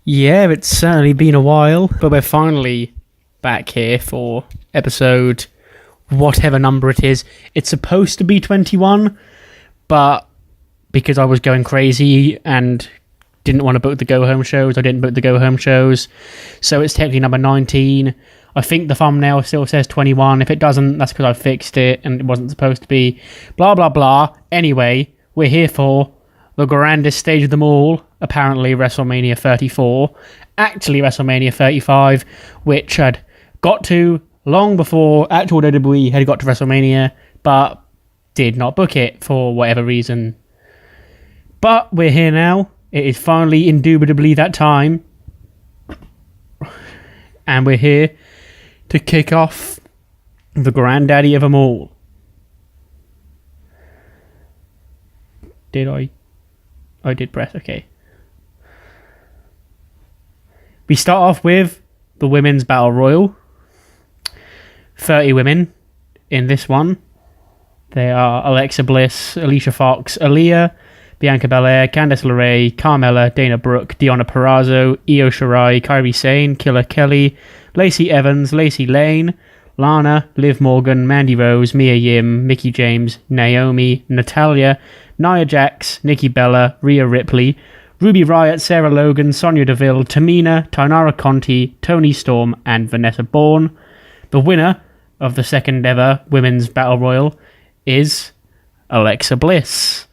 Yeah, it's certainly been a while, but we're finally back here for episode whatever number it is. It's supposed to be 21, but because I was going crazy and didn't want to book the go-home shows, I didn't book the go-home shows, so it's technically number 19. I think the thumbnail still says 21. If it doesn't, that's because I fixed it and it wasn't supposed to be. Blah, blah, blah. Anyway, we're here for the grandest stage of them all, apparently WrestleMania 34. Actually WrestleMania 35, which had got to long before actual WWE had got to WrestleMania, but did not book it for whatever reason. But we're here now. It is finally, indubitably that time. And we're here to kick off the granddaddy of them all. I did press, okay. We start off with the Women's Battle Royal. 30 women in this one. They are Alexa Bliss, Alicia Fox, Aaliyah, Bianca Belair, Candice LeRae, Carmella, Dana Brooke, Deonna Purrazzo, Io Shirai, Kairi Sane, Killer Kelly, Lacey Evans, Lacey Lane, Lana, Liv Morgan, Mandy Rose, Mia Yim, Mickie James, Naomi, Natalya, Nia Jax, Nikki Bella, Rhea Ripley, Ruby Riott, Sarah Logan, Sonya Deville, Tamina, Tainara Conti, Toni Storm, and Vanessa Bourne. The winner of the second ever Women's Battle Royal is Alexa Bliss.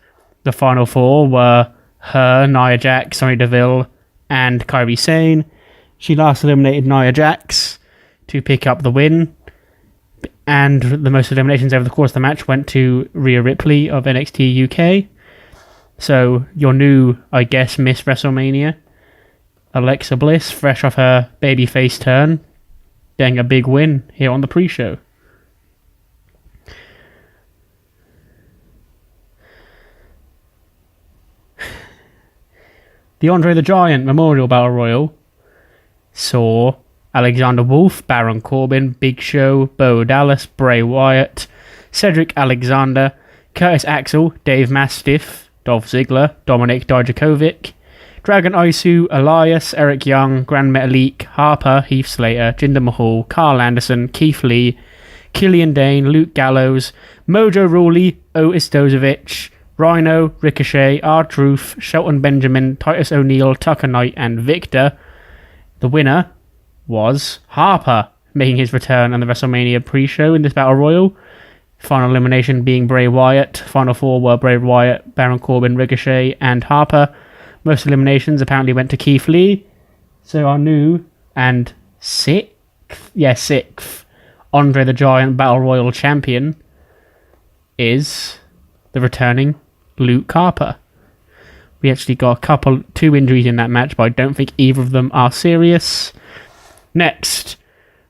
The final four were her, Nia Jax, Sonya Deville, and Kairi Sane. She last eliminated Nia Jax to pick up the win, and the most eliminations over the course of the match went to Rhea Ripley of NXT UK. So your new, I guess, Miss WrestleMania, Alexa Bliss, fresh off her babyface turn, getting a big win here on the pre-show. The Andre the Giant Memorial Battle Royal saw Alexander Wolf, Baron Corbin, Big Show, Bo Dallas, Bray Wyatt, Cedric Alexander, Curtis Axel, Dave Mastiff, Dolph Ziggler, Dominik Dijakovic, Dragon Aisu, Elias, Eric Young, Grand Metalik, Harper, Heath Slater, Jinder Mahal, Carl Anderson, Keith Lee, Killian Dane, Luke Gallows, Mojo Rawley, Otis Dozovic, Rhino, Ricochet, R-Truth, Shelton Benjamin, Titus O'Neil, Tucker Knight, and Victor. The winner was Harper, making his return on the WrestleMania pre-show in this Battle Royal. Final elimination being Bray Wyatt. Final four were Bray Wyatt, Baron Corbin, Ricochet, and Harper. Most eliminations apparently went to Keith Lee. So our new and sixth Andre the Giant Battle Royal champion is the returning Luke Harper. We actually got two injuries in that match, but I don't think either of them are serious. Next,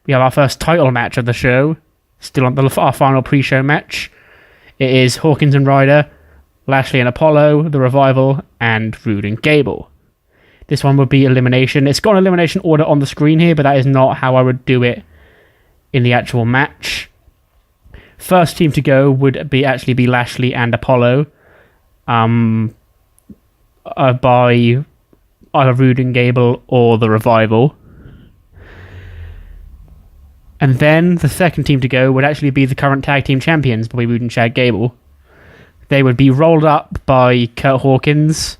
we have our first title match of the show, still on our final pre-show match. It is Hawkins and Ryder, Lashley and Apollo, The Revival, and Rude and Gable. This one would be elimination. It's got an elimination order on the screen here, but that is not how I would do it in the actual match. First team to go would be Lashley and Apollo, by either Rude and Gable or The Revival. And then the second team to go would actually be the current tag team champions, Bobby Roode and Chad Gable. They would be rolled up by Kurt Hawkins.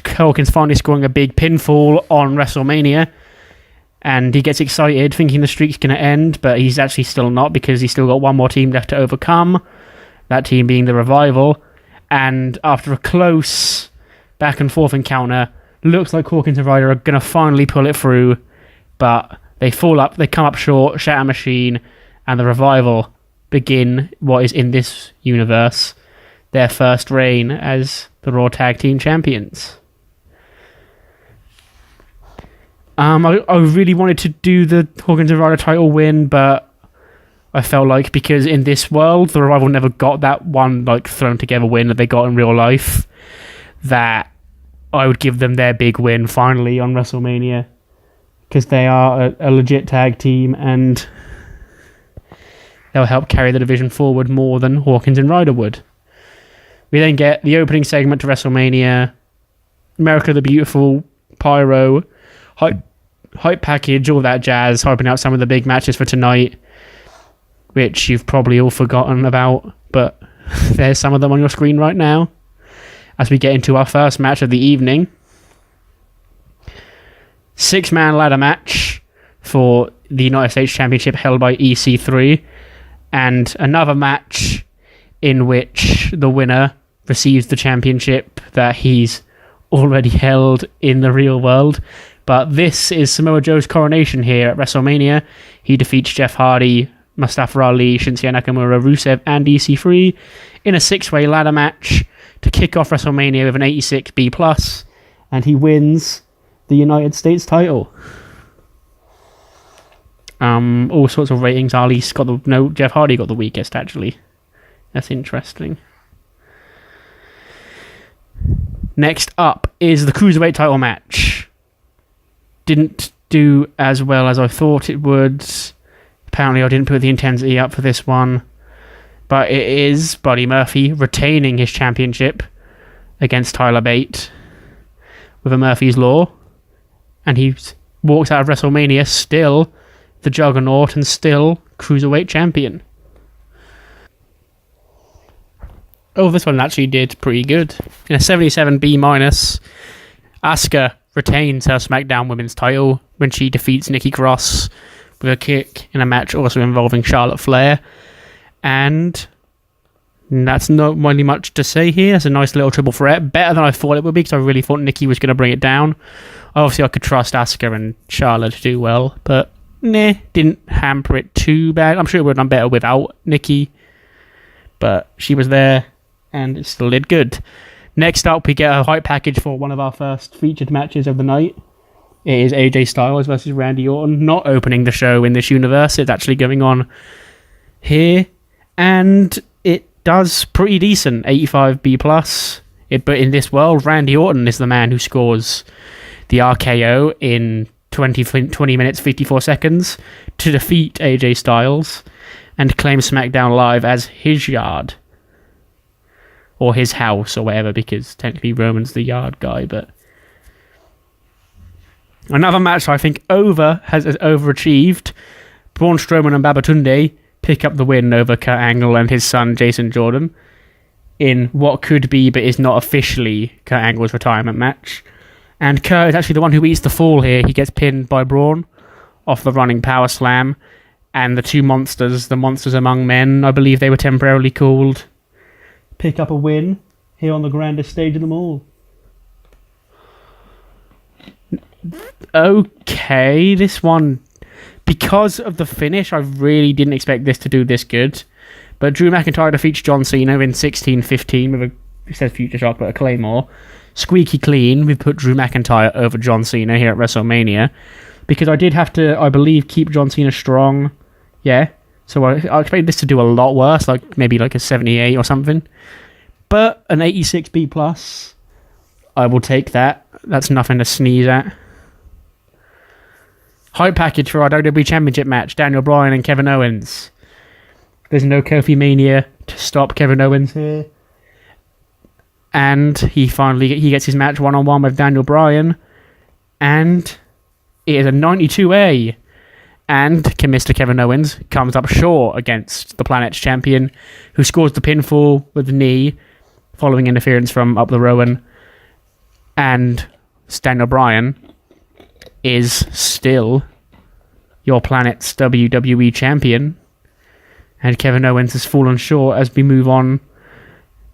Hawkins finally scoring a big pinfall on WrestleMania, and he gets excited thinking the streak's going to end, but he's actually still not, because he's still got one more team left to overcome, that team being The Revival. And after a close back and forth encounter, looks like Hawkins and Ryder are going to finally pull it through, but they come up short, Shatter Machine and The Revival begin what is in this universe their first reign as the Raw Tag Team Champions. I really wanted to do the Hawkins and Ryder title win, but I felt like because in this world, The Revival never got that one thrown together win that they got in real life, that I would give them their big win finally on WrestleMania, because they are a legit tag team and they'll help carry the division forward more than Hawkins and Ryder would. We then get the opening segment to WrestleMania, America the Beautiful, pyro, hype package, all that jazz, hyping out some of the big matches for tonight, which you've probably all forgotten about, but there's some of them on your screen right now as we get into our first match of the evening. 6-man ladder match for the United States Championship held by EC3, and another match in which the winner receives the championship that he's already held in the real world. But this is Samoa Joe's coronation here at WrestleMania. He defeats Jeff Hardy, Mustafa Ali, Shinsuke Nakamura, Rusev, and EC3 in a 6-way ladder match to kick off WrestleMania with an 86B+, and he wins the United States title. All sorts of ratings. Jeff Hardy got the weakest, actually. That's interesting. Next up is the Cruiserweight title match. Didn't do as well as I thought it would. Apparently I didn't put the intensity up for this one. But it is Buddy Murphy retaining his championship against Tyler Bate with a Murphy's Law. And he walks out of WrestleMania still the Juggernaut and still Cruiserweight champion. Oh, this one actually did pretty good. In a 77B-, Asuka retains her SmackDown Women's title when she defeats Nikki Cross with a kick in a match also involving Charlotte Flair. And that's not really much to say here. It's a nice little triple threat. Better than I thought it would be, because I really thought Nikki was going to bring it down. Obviously, I could trust Asuka and Charlotte to do well, but didn't hamper it too bad. I'm sure it would have done better without Nikki, but she was there, and it still did good. Next up, we get a hype package for one of our first featured matches of the night. It is AJ Styles versus Randy Orton, not opening the show in this universe. It's actually going on here, and it does pretty decent, 85B+. But in this world, Randy Orton is the man who scores the RKO in 20 minutes, 54 seconds to defeat AJ Styles and claim SmackDown Live as his yard. Or his house, or whatever, because technically Roman's the yard guy, but... Another match I think has overachieved. Braun Strowman and Babatunde pick up the win over Kurt Angle and his son Jason Jordan in what could be, but is not officially, Kurt Angle's retirement match. And Kurt is actually the one who eats the fall here. He gets pinned by Braun off the running power slam. And the two monsters, the Monsters Among Men, I believe they were temporarily called, pick up a win here on the grandest stage of them all. Okay, this one, because of the finish, I really didn't expect this to do this good. But Drew McIntyre defeats John Cena in 16-15 with it says Future Shock, but a Claymore. Squeaky clean. We've put Drew McIntyre over John Cena here at WrestleMania, because I did have to, I believe, keep John Cena strong. Yeah. So I expected this to do a lot worse, maybe a 78 or something. But an 86B+, I will take that. That's nothing to sneeze at. Hype package for our WWE Championship match, Daniel Bryan and Kevin Owens. There's no Kofi Mania to stop Kevin Owens here. And he gets his match one-on-one with Daniel Bryan. And it is a 92A. And Mr. Kevin Owens comes up short against the Planet's champion, who scores the pinfall with the knee, following interference from Up the Rowan. And Daniel Bryan is still your Planet's WWE champion. And Kevin Owens has fallen short as we move on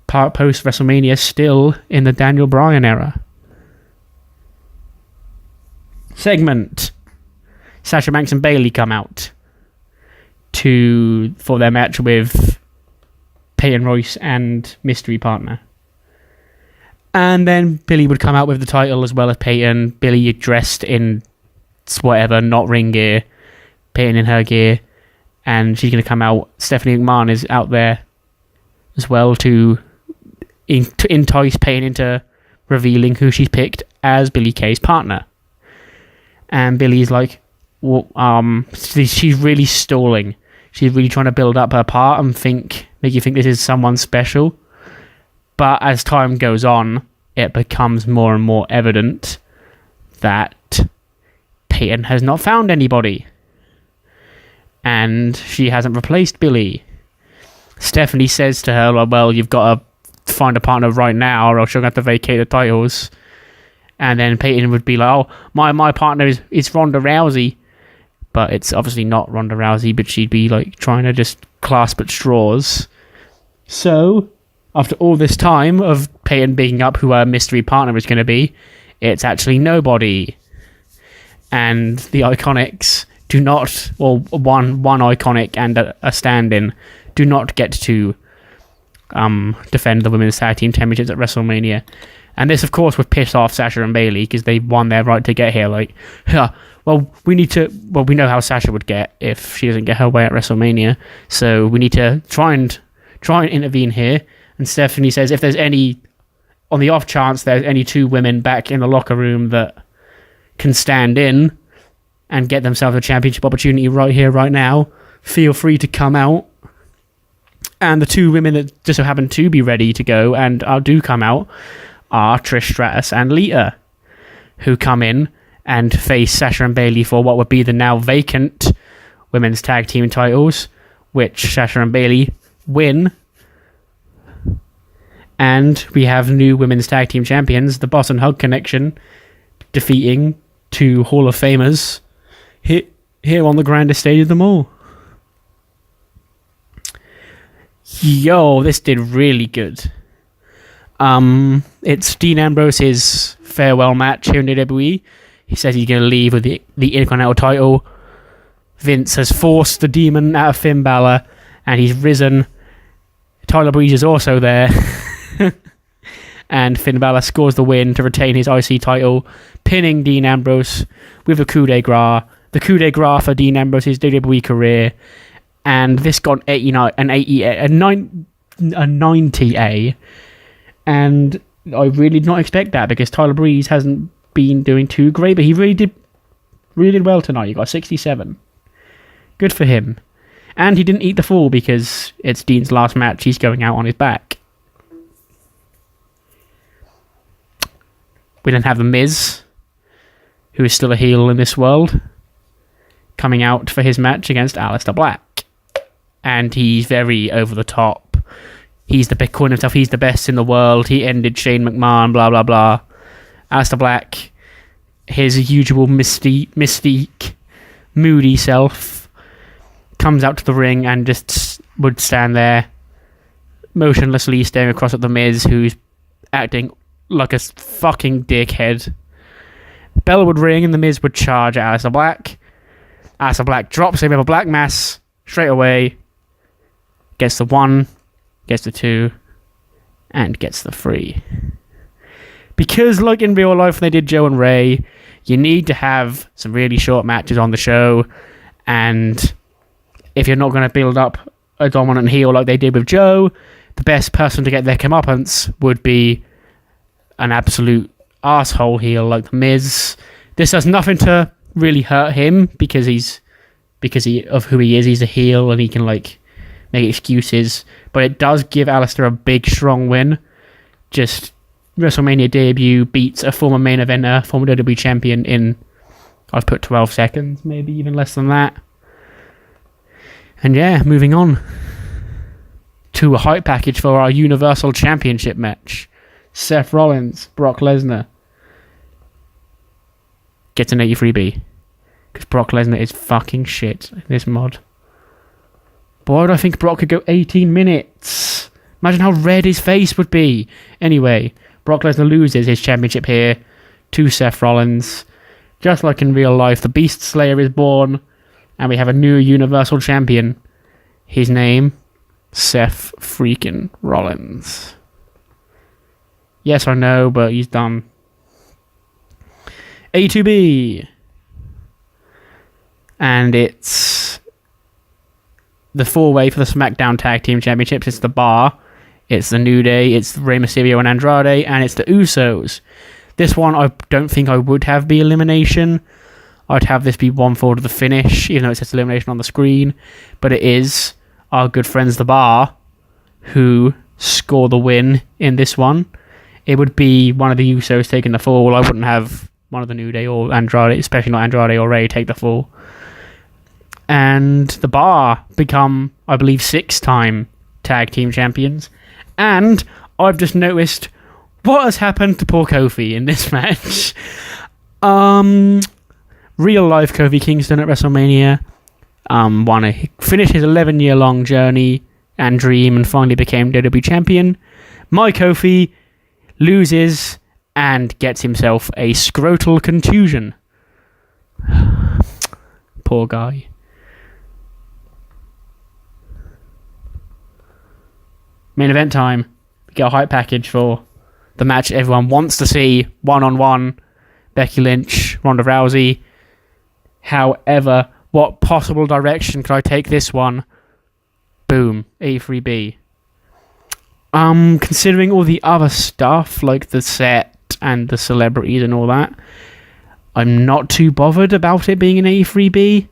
post-WrestleMania, still in the Daniel Bryan era. Segment. Sasha Banks and Bayley come out for their match with Peyton Royce and Mystery Partner. And then Billy would come out with the title as well as Peyton. Billy dressed in whatever, not ring gear. Peyton in her gear. And she's going to come out. Stephanie McMahon is out there as well to entice Peyton into revealing who she's picked as Billy Kay's partner. And Billy's like, well, she's really stalling. She's really trying to build up her part and make you think this is someone special. But as time goes on, it becomes more and more evident that Peyton has not found anybody. And she hasn't replaced Billie. Stephanie says to her, well, you've got to find a partner right now or else you're going to have to vacate the titles. And then Peyton would be like, oh, my partner is Ronda Rousey. But it's obviously not Ronda Rousey, but she'd be like trying to just clasp at straws. So, after all this time of Peyton bigging up who her mystery partner is going to be, it's actually nobody. And the Iconics do not, or one Iconic and a stand-in, do not get to defend the Women's Tag Team Championships at WrestleMania. And this, of course, would piss off Sasha and Bayley because they won their right to get here. Like, we know how Sasha would get if she doesn't get her way at WrestleMania. So we need to try and intervene here. And Stephanie says if there's any, on the off chance there's any two women back in the locker room that can stand in and get themselves a championship opportunity right here, right now, feel free to come out. And the two women that just so happen to be ready to go and do come out are Trish Stratus and Lita, who come in and face Sasha and Bayley for what would be the now vacant women's tag team titles, which Sasha and Bayley win. And we have new women's tag team champions, the Boss and Hug Connection, defeating two Hall of Famers here on the grandest stage of them all. Yo, this did really good. It's Dean Ambrose's farewell match here in WWE. He says he's going to leave with the Intercontinental title. Vince has forced the demon out of Finn Balor, and he's risen. Tyler Breeze is also there. And Finn Balor scores the win to retain his IC title, pinning Dean Ambrose with a coup de grace. The coup de grace for Dean Ambrose's WWE career. And this got a 90A. And I really did not expect that because Tyler Breeze hasn't been doing too great, but he really did well tonight. He got 67. Good for him. And he didn't eat the fall because it's Dean's last match. He's going out on his back. We then have The Miz, who is still a heel in this world, coming out for his match against Aleister Black. And he's very over the top. He's the Bitcoin himself. He's the best in the world. He ended Shane McMahon, blah, blah, blah. Aleister Black, his usual mystique, moody self, comes out to the ring and just would stand there motionlessly staring across at The Miz, who's acting like a fucking dickhead. Bell would ring and The Miz would charge at Aleister Black. Aleister Black drops him with a black mass straight away. Gets the 1, gets the 2, and gets the 3. Because, like in real life when they did Joe and Ray, you need to have some really short matches on the show. And if you're not going to build up a dominant heel like they did with Joe, the best person to get their comeuppance would be an absolute asshole heel like The Miz. This does nothing to really hurt him because of who he is. He's a heel and he can like make excuses, but it does give Aleister a big strong win. Just WrestleMania debut, beats a former main eventer, former WWE champion in, I've put 12 seconds, maybe even less than that. And yeah, moving on to a hype package for our Universal Championship match. Seth Rollins, Brock Lesnar gets an 83B. Because Brock Lesnar is fucking shit in this mod. Boy, I think Brock could go 18 minutes. Imagine how red his face would be. Anyway, Brock Lesnar loses his championship here to Seth Rollins. Just like in real life, the Beast Slayer is born, and we have a new Universal Champion. His name, Seth freaking Rollins. Yes or no, but he's done. A2B. And it's the 4-way for the SmackDown Tag Team Championships. It's the Bar, it's the New Day, it's Rey Mysterio and Andrade, and it's the Usos. This one I don't think I would have be elimination. I'd have this be 1 fall to the finish, even though it says elimination on the screen. But it is our good friends the Bar who score the win in this one. it would be one of the Usos taking the fall. I wouldn't have one of the New Day or Andrade, especially not Andrade or Ray, take the fall. And the Bar become, I believe, 6-time tag team champions. And I've just noticed what has happened to poor Kofi in this match. Real life Kofi Kingston at WrestleMania finished his 11-year-long journey and dream and finally became WWE champion. My Kofi loses and gets himself a scrotal contusion. Poor guy. Main event time. We get a hype package for the match everyone wants to see. 1-on-1. Becky Lynch, Ronda Rousey. However, what possible direction could I take this one? Boom. A3B. Considering all the other stuff, like the set and the celebrities and all that, I'm not too bothered about it being an A3B.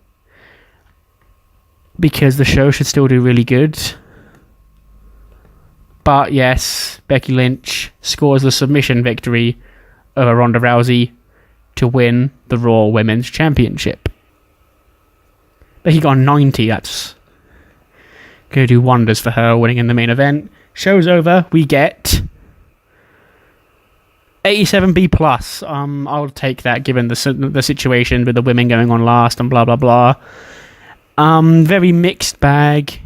Because the show should still do really good. But yes, Becky Lynch scores the submission victory over Ronda Rousey to win the Raw Women's Championship. Becky got 90, that's going to do wonders for her winning in the main event. Show's over, we get 87B+. I'll take that given the situation with the women going on last and blah blah blah. Very mixed bag.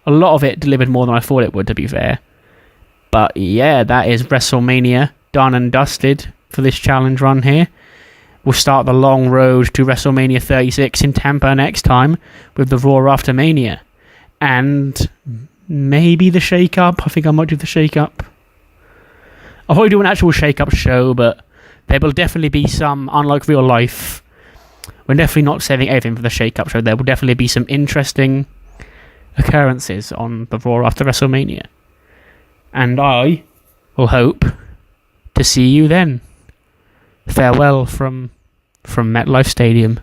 A lot of it delivered more than I thought it would, to be fair. But yeah, that is WrestleMania done and dusted for this challenge run here. We'll start the long road to WrestleMania 36 in Tampa next time with the Raw after Mania. And maybe the shake-up. I think I might do the shake-up. I'll probably do an actual shake-up show, but there will definitely be some, unlike real life, we're definitely not saving everything for the shake-up show. There will definitely be some interesting occurrences on the Raw after WrestleMania. And I will hope to see you then. Farewell from MetLife Stadium.